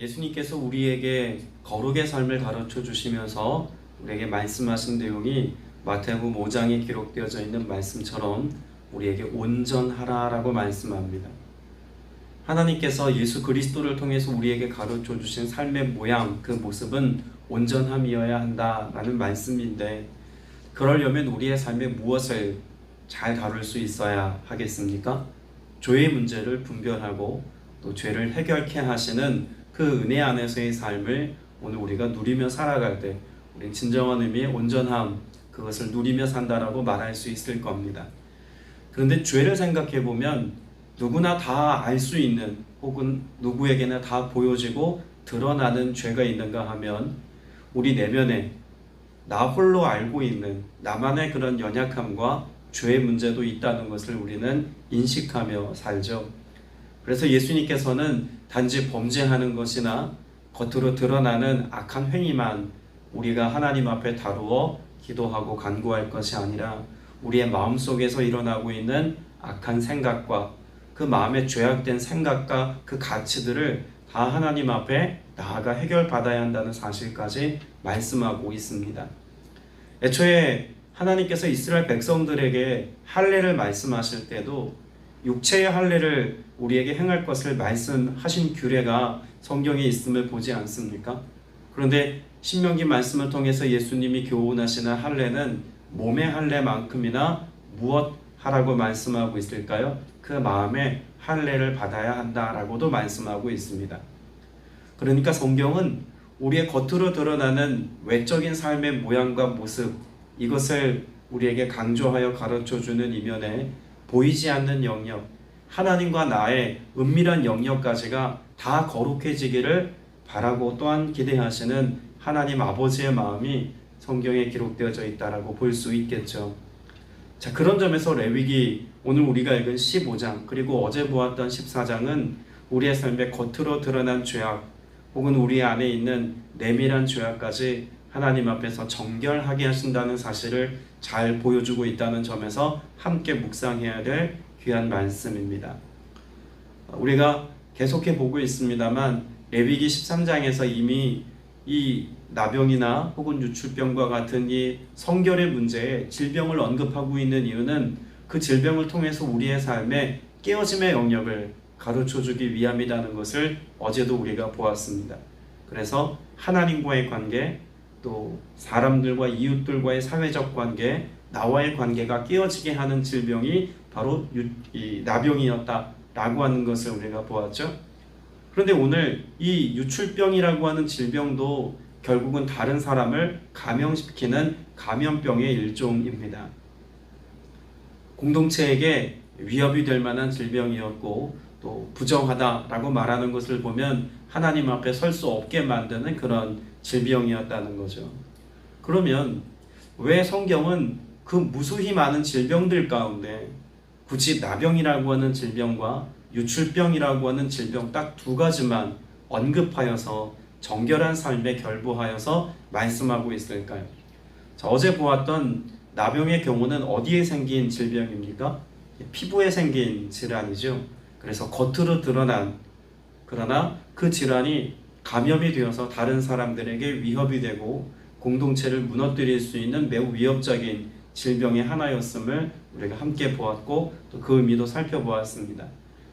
예수님께서 우리에게 거룩의 삶을 가르쳐 주시면서 우리에게 말씀하신 내용이 마태복음 5장에 기록되어져 있는 말씀처럼 우리에게 온전하라라고 말씀합니다. 하나님께서 예수 그리스도를 통해서 우리에게 가르쳐 주신 삶의 모양, 그 모습은 온전함이어야 한다라는 말씀인데, 그러려면 우리의 삶에 무엇을 잘 다룰 수 있어야 하겠습니까? 죄의 문제를 분별하고 또 죄를 해결케 하시는 그 은혜 안에서의 삶을 오늘 우리가 누리며 살아갈 때 우리는 진정한 의미의 온전함, 그것을 누리며 산다라고 말할 수 있을 겁니다. 그런데 죄를 생각해 보면 누구나 다 알 수 있는, 혹은 누구에게나 다 보여지고 드러나는 죄가 있는가 하면 우리 내면에 나 홀로 알고 있는 나만의 그런 연약함과 죄의 문제도 있다는 것을 우리는 인식하며 살죠. 그래서 예수님께서는 단지 범죄하는 것이나 겉으로 드러나는 악한 행위만 우리가 하나님 앞에 다루어 기도하고 간구할 것이 아니라 우리의 마음속에서 일어나고 있는 악한 생각과 그 마음에 죄악된 생각과 그 가치들을 다 하나님 앞에 나아가 해결받아야 한다는 사실까지 말씀하고 있습니다. 애초에 하나님께서 이스라엘 백성들에게 할례를 말씀하실 때도 육체의 할례를 우리에게 행할 것을 말씀하신 규례가 성경에 있음을 보지 않습니까? 그런데 신명기 말씀을 통해서 예수님이 교훈하시는 할례는 몸의 할례만큼이나 무엇 하라고 말씀하고 있을까요? 그 마음에 할례를 받아야 한다라고도 말씀하고 있습니다. 그러니까 성경은 우리의 겉으로 드러나는 외적인 삶의 모양과 모습, 이것을 우리에게 강조하여 가르쳐주는 이면에 보이지 않는 영역, 하나님과 나의 은밀한 영역까지가 다 거룩해지기를 바라고 또한 기대하시는 하나님 아버지의 마음이 성경에 기록되어져 있다라고 볼 수 있겠죠. 자, 그런 점에서 레위기, 오늘 우리가 읽은 15장 그리고 어제 보았던 14장은 우리의 삶의 겉으로 드러난 죄악, 혹은 우리 안에 있는 내밀한 죄악까지 하나님 앞에서 정결하게 하신다는 사실을 잘 보여주고 있다는 점에서 함께 묵상해야 될 귀한 말씀입니다. 우리가 계속해 보고 있습니다만 레위기 13장에서 이미 이 나병이나 혹은 유출병과 같은 이 성결의 문제에 질병을 언급하고 있는 이유는 그 질병을 통해서 우리의 삶에 깨어짐의 영역을 가르쳐주기 위함이라는 것을 어제도 우리가 보았습니다. 그래서 하나님과의 관계, 또 사람들과 이웃들과의 사회적 관계, 나와의 관계가 깨어지게 하는 질병이 바로 이 나병이었다라고 하는 것을 우리가 보았죠. 그런데 오늘 이 유출병이라고 하는 질병도 결국은 다른 사람을 감염시키는 감염병의 일종입니다. 공동체에게 위협이 될 만한 질병이었고 또 부정하다라고 말하는 것을 보면 하나님 앞에 설 수 없게 만드는 그런 질병이었다는 거죠. 그러면 왜 성경은 그 무수히 많은 질병들 가운데 굳이 나병이라고 하는 질병과 유출병이라고 하는 질병 딱 두 가지만 언급하여서 정결한 삶에 결부하여서 말씀하고 있을까요? 자, 어제 보았던 나병의 경우는 어디에 생긴 질병입니까? 피부에 생긴 질환이죠. 그래서 겉으로 드러난, 그러나 그 질환이 감염이 되어서 다른 사람들에게 위협이 되고 공동체를 무너뜨릴 수 있는 매우 위협적인 질병의 하나였음을 우리가 함께 보았고 또 그 의미도 살펴보았습니다.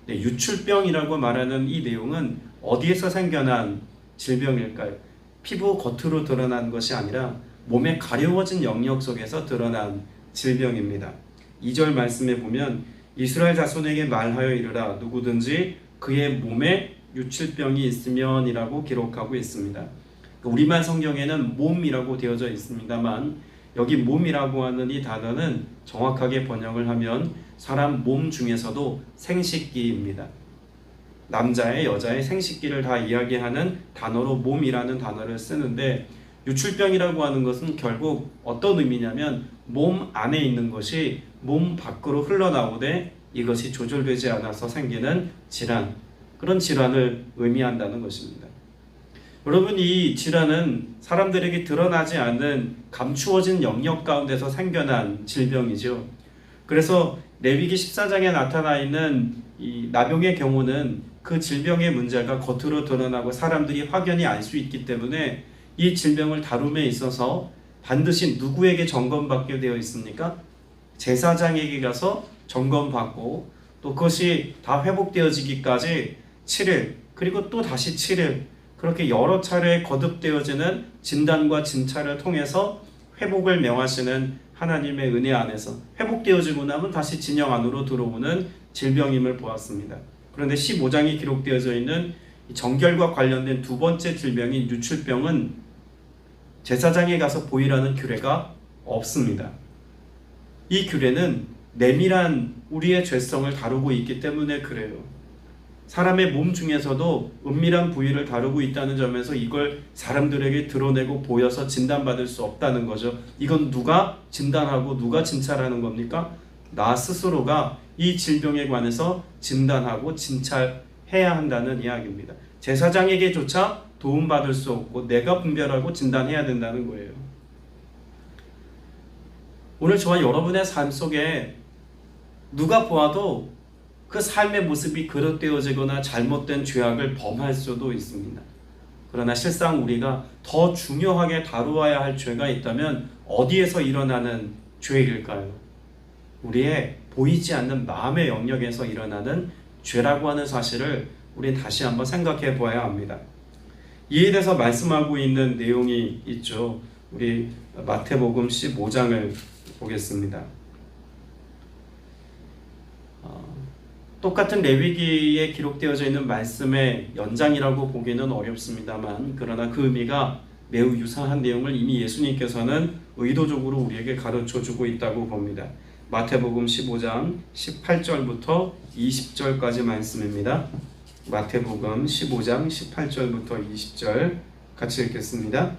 유출병이라고 말하는 이 내용은 어디에서 생겨난 질병일까요? 피부 겉으로 드러난 것이 아니라 몸에 가려워진 영역 속에서 드러난 질병입니다. 2절 말씀에 보면 이스라엘 자손에게 말하여 이르라 누구든지 그의 몸에 유출병이 있으면 이라고 기록하고 있습니다. 우리말 성경에는 몸이라고 되어져 있습니다만 여기 몸이라고 하는 이 단어는 정확하게 번역을 하면 사람 몸 중에서도 생식기입니다. 남자의 여자의 생식기를 다 이야기하는 단어로 몸이라는 단어를 쓰는데 유출병이라고 하는 것은 결국 어떤 의미냐면 몸 안에 있는 것이 몸 밖으로 흘러나오되 이것이 조절되지 않아서 생기는 질환, 그런 질환을 의미한다는 것입니다. 여러분, 이 질환은 사람들에게 드러나지 않는 감추어진 영역 가운데서 생겨난 질병이죠. 그래서 레위기 14장에 나타나 있는 이 나병의 경우는 그 질병의 문제가 겉으로 드러나고 사람들이 확연히 알 수 있기 때문에 이 질병을 다룸에 있어서 반드시 누구에게 점검받게 되어 있습니까? 제사장에게 가서 점검받고 또 그것이 다 회복되어지기까지 7일 그리고 또 다시 7일 그렇게 여러 차례 거듭되어지는 진단과 진찰을 통해서 회복을 명하시는 하나님의 은혜 안에서 회복되어지고 나면 다시 진영 안으로 들어오는 질병임을 보았습니다. 그런데 15장에 기록되어져 있는 정결과 관련된 두 번째 질병인 유출병은 제사장에 가서 보이라는 규례가 없습니다. 이 규례는 내밀한 우리의 죄성을 다루고 있기 때문에 그래요. 사람의 몸 중에서도 은밀한 부위를 다루고 있다는 점에서 이걸 사람들에게 드러내고 보여서 진단받을 수 없다는 거죠. 이건 누가 진단하고 누가 진찰하는 겁니까? 나 스스로가 이 질병에 관해서 진단하고 진찰해야 한다는 이야기입니다. 제사장에게조차 도움받을 수 없고 내가 분별하고 진단해야 된다는 거예요. 오늘 저와 여러분의 삶 속에 누가 보아도 그 삶의 모습이 그릇되어지거나 잘못된 죄악을 범할 수도 있습니다. 그러나 실상 우리가 더 중요하게 다루어야 할 죄가 있다면 어디에서 일어나는 죄일까요? 우리의 보이지 않는 마음의 영역에서 일어나는 죄라고 하는 사실을 우리는 다시 한번 생각해 보아야 합니다. 이에 대해서 말씀하고 있는 내용이 있죠. 우리 마태복음 15장을 보겠습니다. 똑같은 레위기에 기록되어져 있는 말씀의 연장이라고 보기는 어렵습니다만 그러나 그 의미가 매우 유사한 내용을 이미 예수님께서는 의도적으로 우리에게 가르쳐주고 있다고 봅니다. 마태복음 15장 18절부터 20절까지 말씀입니다. 마태복음 15장 18절부터 20절 같이 읽겠습니다.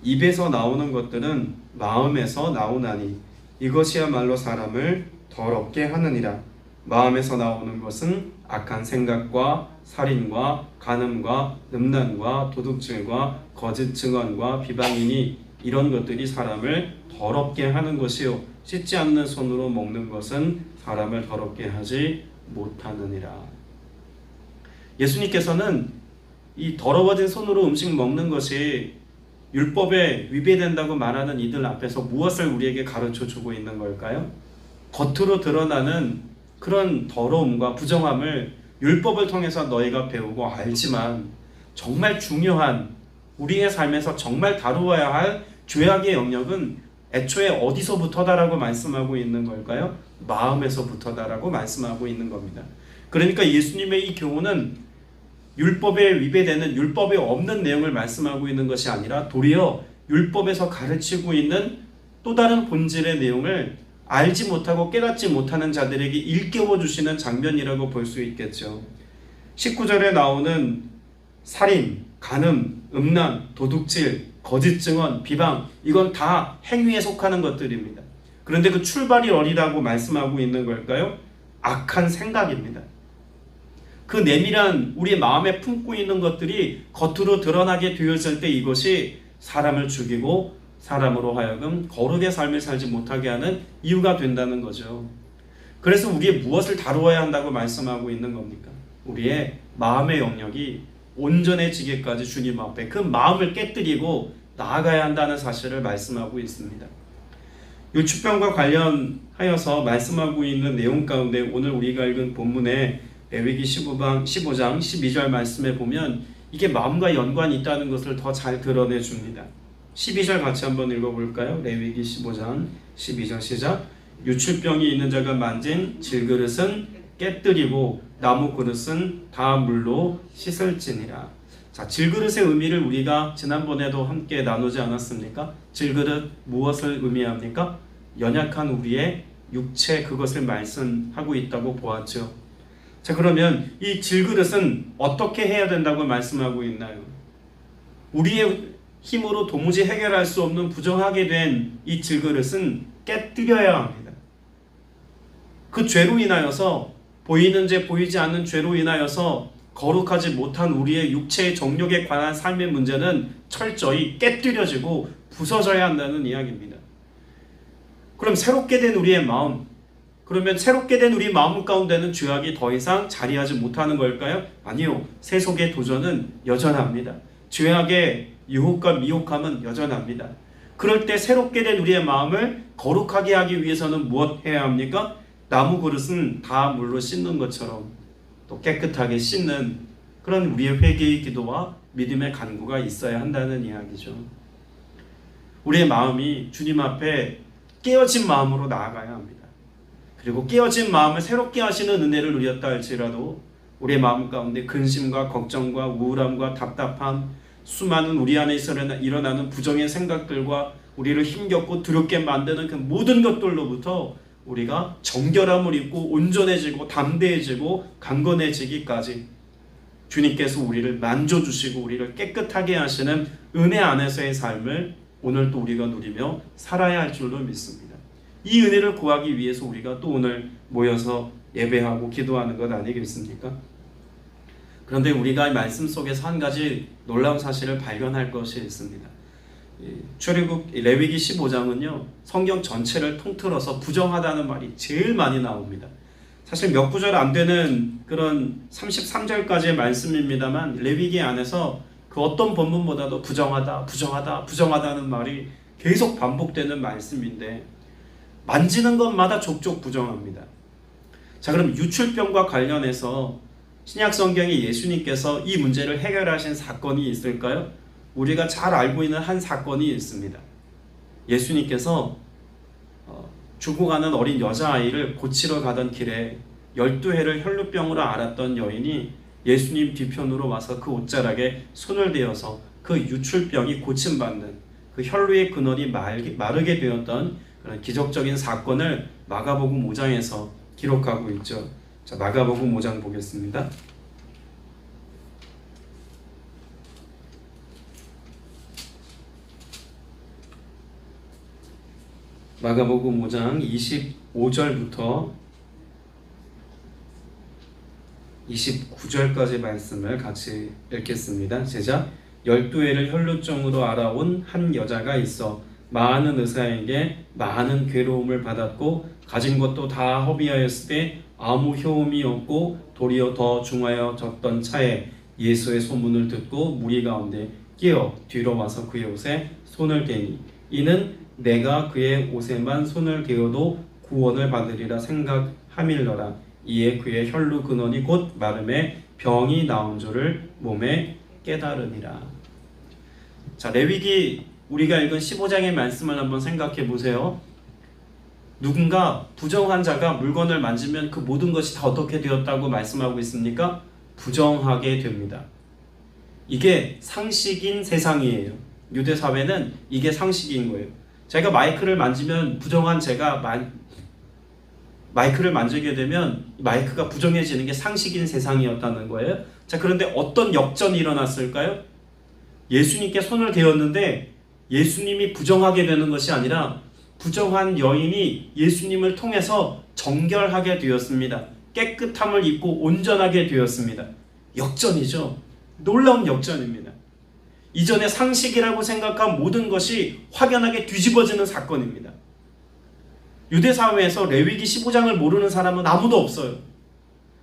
입에서 나오는 것들은 마음에서 나오나니 이것이야말로 사람을 더럽게 하느니라. 마음에서 나오는 것은 악한 생각과 살인과 간음과 음란과 도둑질과 거짓 증언과 비방이니 이런 것들이 사람을 더럽게 하는 것이요 씻지 않는 손으로 먹는 것은 사람을 더럽게 하지 못하느니라. 예수님께서는 이 더러워진 손으로 음식 먹는 것이 율법에 위배된다고 말하는 이들 앞에서 무엇을 우리에게 가르쳐 주고 있는 걸까요? 겉으로 드러나는 그런 더러움과 부정함을 율법을 통해서 너희가 배우고 알지만 정말 중요한 우리의 삶에서 정말 다루어야 할 죄악의 영역은 애초에 어디서부터다라고 말씀하고 있는 걸까요? 마음에서부터다라고 말씀하고 있는 겁니다. 그러니까 예수님의 이 교훈은 율법에 위배되는 율법에 없는 내용을 말씀하고 있는 것이 아니라 도리어 율법에서 가르치고 있는 또 다른 본질의 내용을 알지 못하고 깨닫지 못하는 자들에게 일깨워 주시는 장면이라고 볼 수 있겠죠. 19절에 나오는 살인, 간음, 음란, 도둑질, 거짓 증언, 비방 이건 다 행위에 속하는 것들입니다. 그런데 그 출발이 어디라고 말씀하고 있는 걸까요? 악한 생각입니다. 그 내밀한 우리의 마음에 품고 있는 것들이 겉으로 드러나게 되어질 때 이것이 사람을 죽이고 사람으로 하여금 거룩의 삶을 살지 못하게 하는 이유가 된다는 거죠. 그래서 우리의 무엇을 다루어야 한다고 말씀하고 있는 겁니까? 우리의 마음의 영역이 온전해지기까지 주님 앞에 그 마음을 깨뜨리고 나아가야 한다는 사실을 말씀하고 있습니다. 유출병과 관련하여서 말씀하고 있는 내용 가운데 오늘 우리가 읽은 본문의 레위기 15장 12절 말씀에 보면 이게 마음과 연관이 있다는 것을 더 잘 드러내 줍니다. 12절 같이 한번 읽어볼까요? 레위기 15장 12절 시작. 유출병이 있는 자가 만진 질그릇은 깨뜨리고 나무 그릇은 다 물로 씻을지니라. 자, 질그릇의 의미를 우리가 지난번에도 함께 나누지 않았습니까? 질그릇 무엇을 의미합니까? 연약한 우리의 육체 그것을 말씀하고 있다고 보았죠. 자, 그러면 이 질그릇은 어떻게 해야 된다고 말씀하고 있나요? 우리의 힘으로 도무지 해결할 수 없는 부정하게 된 이 질그릇은 깨뜨려야 합니다. 그 죄로 인하여서 보이는 죄 보이지 않는 죄로 인하여서 거룩하지 못한 우리의 육체의 정욕에 관한 삶의 문제는 철저히 깨뜨려지고 부서져야 한다는 이야기입니다. 그럼 새롭게 된 우리의 마음 그러면 새롭게 된 우리 마음 가운데는 죄악이 더 이상 자리하지 못하는 걸까요? 아니요. 세속의 도전은 여전합니다. 죄악의 유혹과 미혹함은 여전합니다. 그럴 때 새롭게 된 우리의 마음을 거룩하게 하기 위해서는 무엇 해야 합니까? 나무 그릇은 다 물로 씻는 것처럼 또 깨끗하게 씻는 그런 우리의 회개의 기도와 믿음의 간구가 있어야 한다는 이야기죠. 우리의 마음이 주님 앞에 깨어진 마음으로 나아가야 합니다. 그리고 깨어진 마음을 새롭게 하시는 은혜를 누렸다 할지라도 우리의 마음 가운데 근심과 걱정과 우울함과 답답함, 수많은 우리 안에 일어나는 부정의 생각들과 우리를 힘겹고 두렵게 만드는 그 모든 것들로부터 우리가 정결함을 입고 온전해지고 담대해지고 강건해지기까지 주님께서 우리를 만져주시고 우리를 깨끗하게 하시는 은혜 안에서의 삶을 오늘 또 우리가 누리며 살아야 할 줄로 믿습니다. 이 은혜를 구하기 위해서 우리가 또 오늘 모여서 예배하고 기도하는 것 아니겠습니까? 그런데 우리가 말씀 속에서 한 가지 놀라운 사실을 발견할 것이 있습니다. 출애굽 레위기 15장은요 성경 전체를 통틀어서 부정하다는 말이 제일 많이 나옵니다. 사실 몇 구절 안 되는 그런 33절까지의 말씀입니다만 레위기 안에서 그 어떤 본문보다도 부정하다는 말이 계속 반복되는 말씀인데 만지는 것마다 족족 부정합니다. 자, 그럼 유출병과 관련해서 신약 성경에 예수님께서 이 문제를 해결하신 사건이 있을까요? 우리가 잘 알고 있는 한 사건이 있습니다. 예수님께서 죽어가는 어린 여자아이를 고치러 가던 길에 12해를 혈루병으로 앓았던 여인이 예수님 뒤편으로 와서 그 옷자락에 손을 대어서 그 유출병이 고침받는 그 혈루의 근원이 마르게 되었던 그런 기적적인 사건을 마가복음 5장에서 기록하고 있죠. 자, 마가복음 5장 보겠습니다. 마가복음 5장 25절부터 29절까지 말씀을 같이 읽겠습니다. 제작 12해를 혈루증으로 알아온 한 여자가 있어 많은 의사에게 많은 괴로움을 받았고 가진 것도 다 허비하였을 때 아무 효험이 없고 도리어 더 중하여졌던 차에 예수의 소문을 듣고 무리 가운데 끼어 뒤로 와서 그의 옷에 손을 대니 이는 내가 그의 옷에만 손을 대어도 구원을 받으리라 생각함일러라. 이에 그의 혈루 근원이 곧 마름에 병이 나온 줄을 몸에 깨달으니라. 자, 레위기 우리가 읽은 15장의 말씀을 한번 생각해 보세요. 누군가 부정한 자가 물건을 만지면 그 모든 것이 다 어떻게 되었다고 말씀하고 있습니까? 부정하게 됩니다. 이게 상식인 세상이에요. 유대 사회는 이게 상식인 거예요. 제가 마이크를 만지면 부정한 제가 마이크를 만지게 되면 마이크가 부정해지는 게 상식인 세상이었다는 거예요. 자, 그런데 어떤 역전이 일어났을까요? 예수님께 손을 대었는데 예수님이 부정하게 되는 것이 아니라 부정한 여인이 예수님을 통해서 정결하게 되었습니다. 깨끗함을 입고 온전하게 되었습니다. 역전이죠. 놀라운 역전입니다. 이전에 상식이라고 생각한 모든 것이 확연하게 뒤집어지는 사건입니다. 유대 사회에서 레위기 15장을 모르는 사람은 아무도 없어요.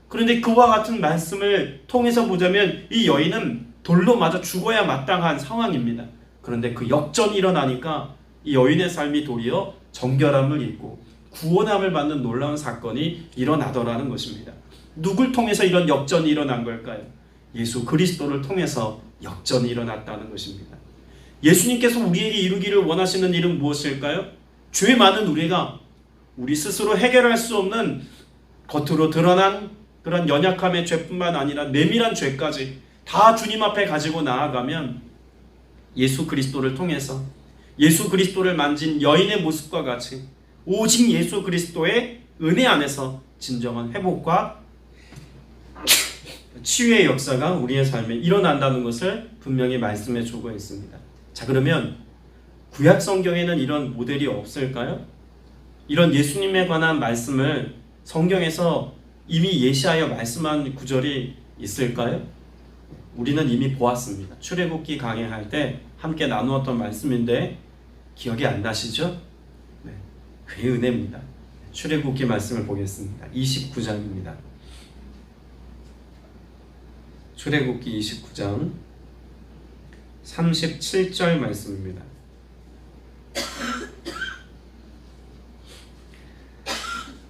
그런데 그와 같은 말씀을 통해서 보자면 이 여인은 돌로 맞아 죽어야 마땅한 상황입니다. 그런데 그 역전이 일어나니까 이 여인의 삶이 도리어 정결함을 입고 구원함을 받는 놀라운 사건이 일어나더라는 것입니다. 누굴 통해서 이런 역전이 일어난 걸까요? 예수 그리스도를 통해서 역전이 일어났다는 것입니다. 예수님께서 우리에게 이루기를 원하시는 일은 무엇일까요? 죄 많은 우리가 우리 스스로 해결할 수 없는 겉으로 드러난 그런 연약함의 죄뿐만 아니라 내밀한 죄까지 다 주님 앞에 가지고 나아가면 예수 그리스도를 통해서 예수 그리스도를 만진 여인의 모습과 같이 오직 예수 그리스도의 은혜 안에서 진정한 회복과 치유의 역사가 우리의 삶에 일어난다는 것을 분명히 말씀해 주고 있습니다. 자, 그러면 구약 성경에는 이런 모델이 없을까요? 이런 예수님에 관한 말씀을 성경에서 이미 예시하여 말씀한 구절이 있을까요? 우리는 이미 보았습니다. 출애굽기 강해할 때 함께 나누었던 말씀인데 기억이 안 나시죠? 네, 그의 은혜입니다. 출애굽기 말씀을 보겠습니다. 29장입니다. 출애굽기 29장 37절 말씀입니다.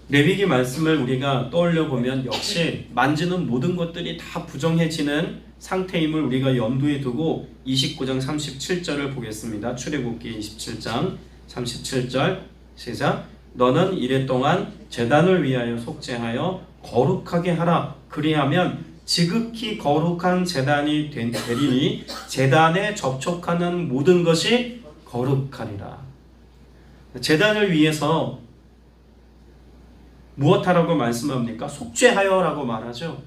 레위기 말씀을 우리가 떠올려 보면 역시 만지는 모든 것들이 다 부정해지는 상태임을 우리가 염두에 두고 29장 37절을 보겠습니다. 출애굽기 27장 37절 시작. 너는 이랫동안 제단을 위하여 속죄하여 거룩하게 하라. 그리하면 지극히 거룩한 제단이 되리니 제단에 접촉하는 모든 것이 거룩하리라. 제단을 위해서 무엇하라고 말씀합니까? 속죄하여라고 말하죠.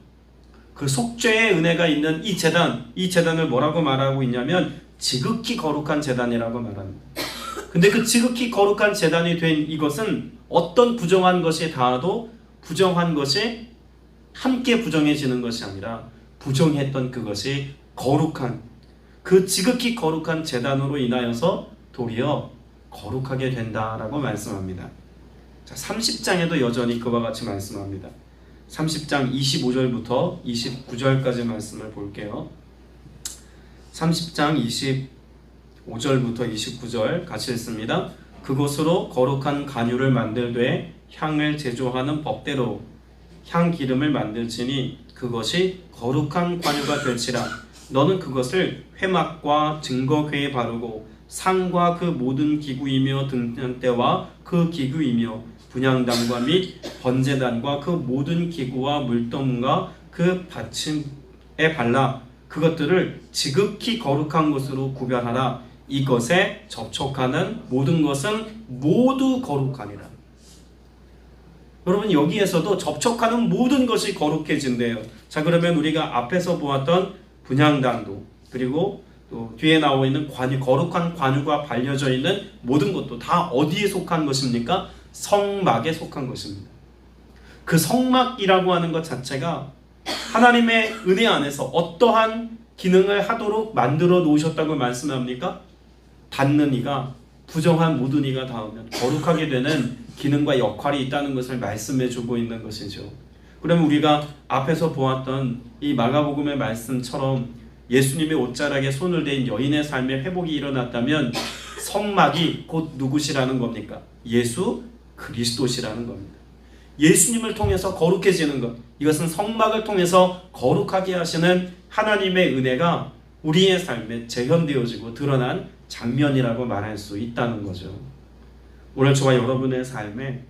그 속죄의 은혜가 있는 이 제단을 뭐라고 말하고 있냐면 지극히 거룩한 제단이라고 말합니다. 근데 그 지극히 거룩한 제단이 된 이것은 어떤 부정한 것이 닿아도 부정한 것이 함께 부정해지는 것이 아니라 부정했던 그것이 거룩한 그 지극히 거룩한 제단으로 인하여서 도리어 거룩하게 된다라고 말씀합니다. 자, 30장에도 여전히 그와 같이 말씀합니다. 30장 25절부터 29절까지 말씀을 볼게요. 30장 25절부터 29절 같이 읽습니다. 그곳으로 거룩한 간유를 만들되 향을 제조하는 법대로 향 기름을 만들지니 그것이 거룩한 관유가 될지라. 너는 그것을 회막과 증거궤에 바르고 상과 그 모든 기구이며 등잔대와 그 기구이며 분향단과 및 번제단과 그 모든 기구와 물동과 그 받침에 발라 그것들을 지극히 거룩한 것으로 구별하라. 이것에 접촉하는 모든 것은 모두 거룩하니라. 여러분, 여기에서도 접촉하는 모든 것이 거룩해진대요. 자, 그러면 우리가 앞에서 보았던 분향단도 그리고 또 뒤에 나오고 있는 거룩한 관유가 발려져 있는 모든 것도 다 어디에 속한 것입니까? 성막에 속한 것입니다. 그 성막이라고 하는 것 자체가 하나님의 은혜 안에서 어떠한 기능을 하도록 만들어 놓으셨다고 말씀합니까? 닿는 이가 부정한 모든 이가 닿으면 거룩하게 되는 기능과 역할이 있다는 것을 말씀해 주고 있는 것이죠. 그러면 우리가 앞에서 보았던 이 마가복음의 말씀처럼 예수님의 옷자락에 손을 댄 여인의 삶의 회복이 일어났다면 성막이 곧 누구시라는 겁니까? 예수 그리스도시라는 겁니다. 예수님을 통해서 거룩해지는 것, 이것은 성막을 통해서 거룩하게 하시는 하나님의 은혜가 우리의 삶에 재현되어지고 드러난 장면이라고 말할 수 있다는 거죠. 오늘 저와 여러분의 삶에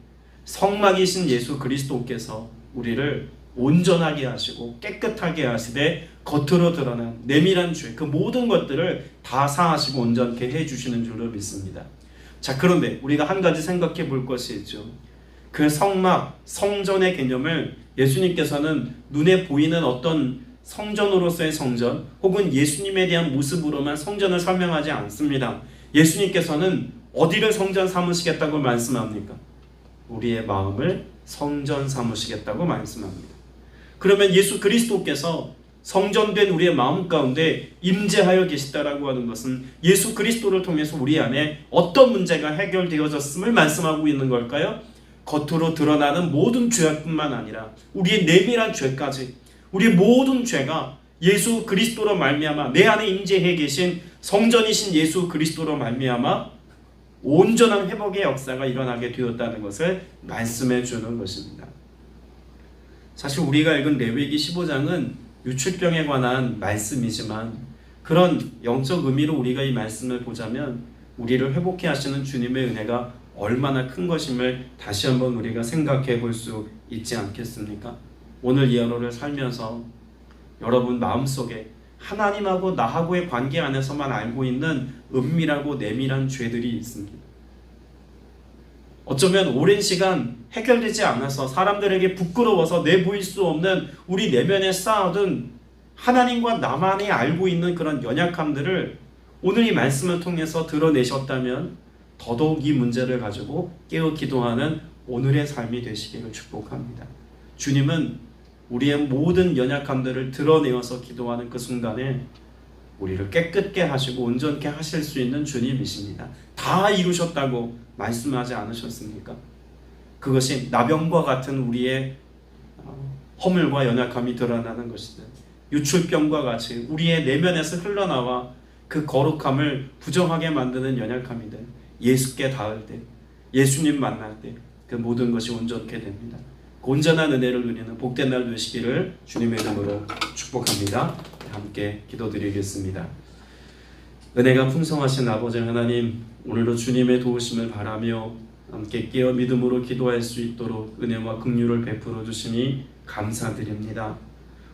성막이신 예수 그리스도께서 우리를 온전하게 하시고 깨끗하게 하시되 겉으로 드러난 내밀한 죄, 그 모든 것들을 다 사하시고 온전케 해주시는 줄로 믿습니다. 자, 그런데 우리가 한 가지 생각해 볼 것이 있죠. 그 성막, 성전의 개념을 예수님께서는 눈에 보이는 어떤 성전으로서의 성전 혹은 예수님에 대한 모습으로만 성전을 설명하지 않습니다. 예수님께서는 어디를 성전 삼으시겠다고 말씀합니까? 우리의 마음을 성전 삼으시겠다고 말씀합니다. 그러면 예수 그리스도께서 성전된 우리의 마음 가운데 임재하여 계시다라고 하는 것은 예수 그리스도를 통해서 우리 안에 어떤 문제가 해결되어졌음을 말씀하고 있는 걸까요? 겉으로 드러나는 모든 죄뿐만 아니라 우리의 내밀한 죄까지, 우리 모든 죄가 예수 그리스도로 말미암아 내 안에 임재해 계신 성전이신 예수 그리스도로 말미암아 온전한 회복의 역사가 일어나게 되었다는 것을 말씀해 주는 것입니다. 사실 우리가 읽은 레위기 15장은 유출병에 관한 말씀이지만 그런 영적 의미로 우리가 이 말씀을 보자면 우리를 회복해 하시는 주님의 은혜가 얼마나 큰 것임을 다시 한번 우리가 생각해 볼 수 있지 않겠습니까? 오늘 이 하루를 살면서 여러분 마음속에 하나님하고 나하고의 관계 안에서만 알고 있는 은밀하고 내밀한 죄들이 있습니다. 어쩌면 오랜 시간 해결되지 않아서 사람들에게 부끄러워서 내보일 수 없는 우리 내면에 쌓아둔 하나님과 나만이 알고 있는 그런 연약함들을 오늘 이 말씀을 통해서 드러내셨다면 더더욱 이 문제를 가지고 깨어 기도하는 오늘의 삶이 되시기를 축복합니다. 주님은 우리의 모든 연약함들을 드러내어서 기도하는 그 순간에 우리를 깨끗게 하시고 온전케 하실 수 있는 주님이십니다. 다 이루셨다고 말씀하지 않으셨습니까? 그것이 나병과 같은 우리의 허물과 연약함이 드러나는 것이든 유출병과 같이 우리의 내면에서 흘러나와 그 거룩함을 부정하게 만드는 연약함이든 예수께 닿을 때, 예수님 만날 때 그 모든 것이 온전케 됩니다. 그 온전한 은혜를 누리는 복된 날 되시기를 주님의 이름으로 축복합니다. 함께 기도드리겠습니다. 은혜가 풍성하신 아버지 하나님, 오늘도 주님의 도우심을 바라며 함께 깨어 믿음으로 기도할 수 있도록 은혜와 긍휼을 베풀어 주시니 감사드립니다.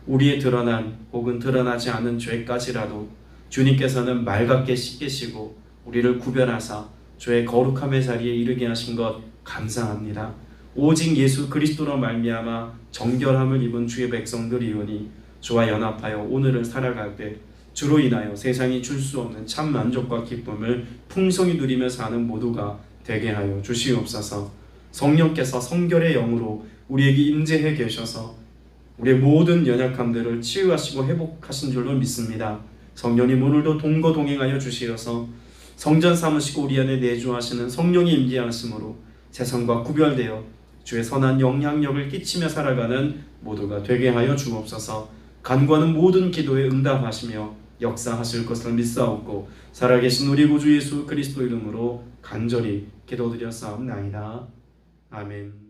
우리의 드러난 혹은 드러나지 않은 죄까지라도 주님께서는 맑게 씻기시고 우리를 구별하사 주의 거룩함의 자리에 이르게 하신 것 감사합니다. 오직 예수 그리스도로 말미암아 정결함을 입은 주의 백성들이오니 주와 연합하여 오늘을 살아갈 때 주로 인하여 세상이 줄 수 없는 참 만족과 기쁨을 풍성히 누리며 사는 모두가 되게 하여 주시옵소서. 성령께서 성결의 영으로 우리에게 임재해 계셔서 우리의 모든 연약함들을 치유하시고 회복하신 줄로 믿습니다. 성령님 오늘도 동거동행하여 주시어서 성전 삼으시고 우리 안에 내주하시는 성령이 임재하심으로 세상과 구별되어 주의 선한 영향력을 끼치며 살아가는 모두가 되게 하여 주옵소서. 간구하는 모든 기도에 응답하시며 역사하실 것을 믿사옵고 살아계신 우리 구주 예수 그리스도 이름으로 간절히 기도드렸사옵나이다. 아멘.